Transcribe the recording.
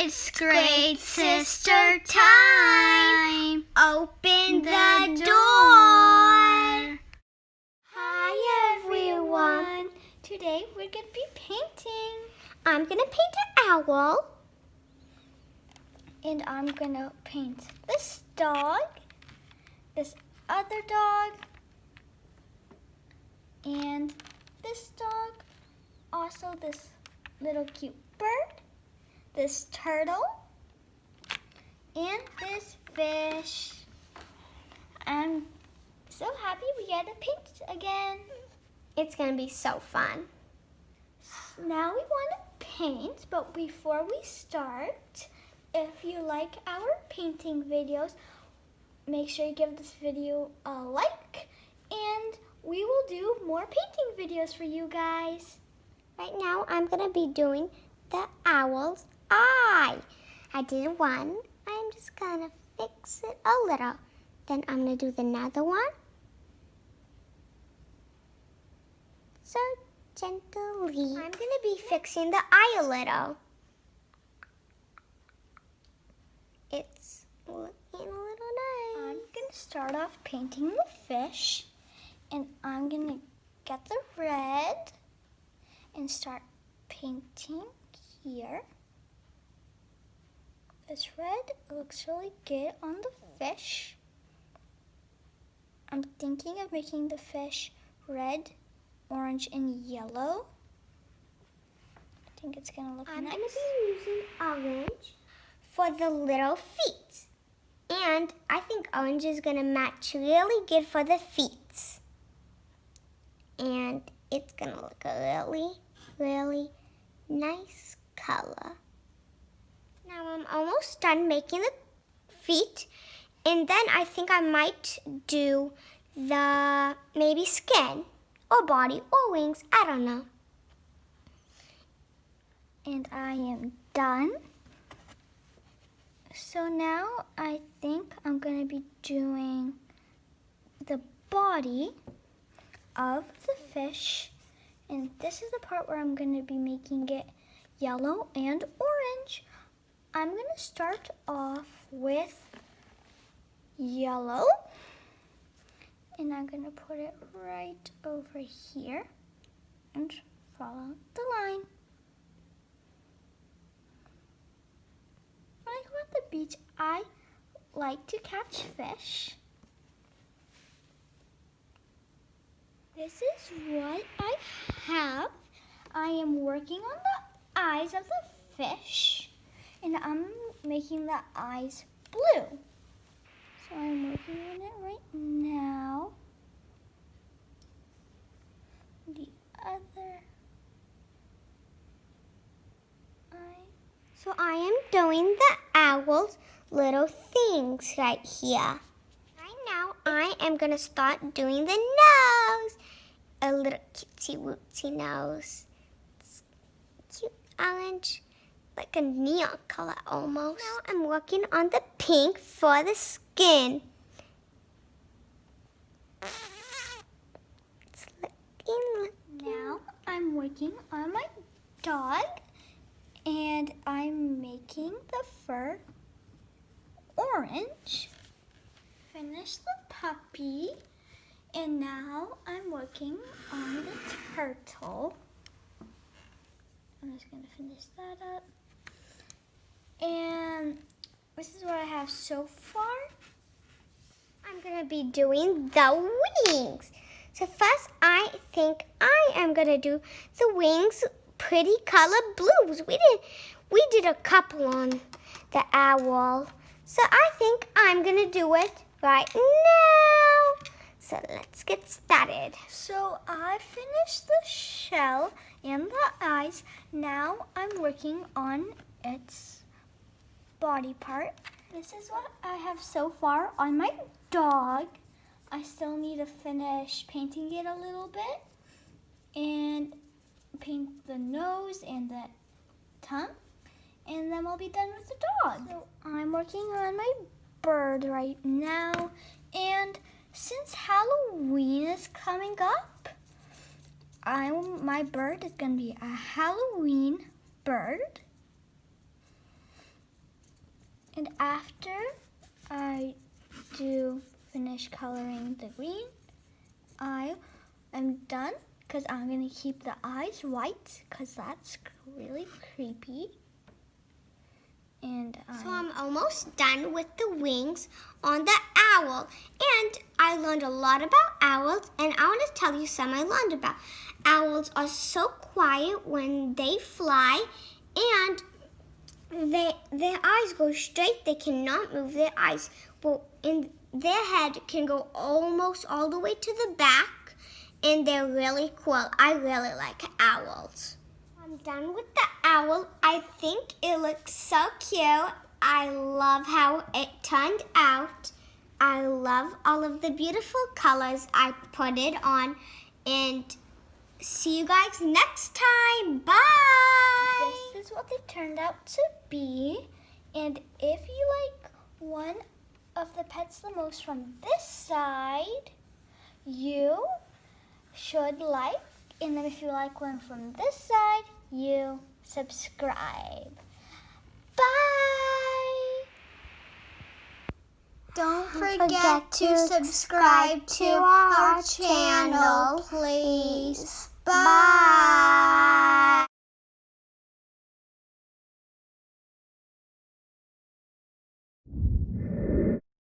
It's great sister time. Open the door. Hi everyone. Today we're going to be painting. I'm going to paint an owl. And I'm going to paint this dog, this other dog, and this dog. Also this little cute bird, this turtle, and this fish. I'm so happy we get to paint again. It's going to be so fun. Now we want to paint, but before we start, if you like our painting videos, make sure you give this video a like, and we will do more painting videos for you guys. Right now, I'm going to be doing the owl's eye. I did one. I'm just going to fix it a little. Then I'm going to do another one. So gently. I'm going to be fixing the eye a little. It's looking a little nice. I'm going to start off painting the fish. And I'm going to get the red and start painting here. This red looks really good on the fish. I'm thinking of making the fish red, orange, and yellow. I think it's gonna look nice. I'm gonna be using orange for the little feet. And I think orange is gonna match really good for the feet. And it's gonna look a really nice color. Now I'm almost done making the feet, and then I think I might do the maybe skin or body or wings, I don't know. And I am done. So now I think I'm gonna be doing the body of the fish. And this is the part where I'm going to be making it yellow and orange. I'm going to start off with yellow. And I'm going to put it right over here and follow the line. When I go at the beach, I like to catch fish. This is what I have. I am working on the eyes of the fish, and I'm making the eyes blue. So I'm working on it right now. The other eye. So I am doing the owl's little things right here. Now I am going to start doing the nose. A little cutesy wootsy nose. It's cute orange, like a neon color almost. Now I'm working on the pink for the skin. It's looking. Now I'm working on my dog, and I'm making the fur orange. Finish the puppy, and now I'm working on the turtle. I'm just going to finish that up. And this is what I have so far. I'm going to be doing the wings. So first I think I am going to do the wings pretty color blues. We did a couple on the owl. So I think I'm going to do it right now. So let's get started. So I finished the shell and the eyes. Now I'm working on its body part. This is what I have so far on my dog. I still need to finish painting it a little bit and paint the nose and the tongue, and then we'll be done with the dog. So I'm working on my bird right now, and since Halloween is coming up, my bird is going to be a Halloween bird. And after I do finish coloring the green, I am done because I'm going to keep the eyes white because that's really creepy. And So I'm almost done with the wings on the owl. And I learned a lot about owls, and I want to tell you some I learned about. Owls are so quiet when they fly, and their eyes go straight. They cannot move their eyes. Well, in their head can go almost all the way to the back, and they're really cool. I really like owls. I'm done with the owl. I think it looks so cute. I love how it turned out. I love all of the beautiful colors I put it on. And see you guys next time. Bye! This is what they turned out to be. And if you like one of the pets the most from this side, you should like. And then if you like one from this side, you subscribe. Bye! Don't forget to subscribe to our channel, please. Bye!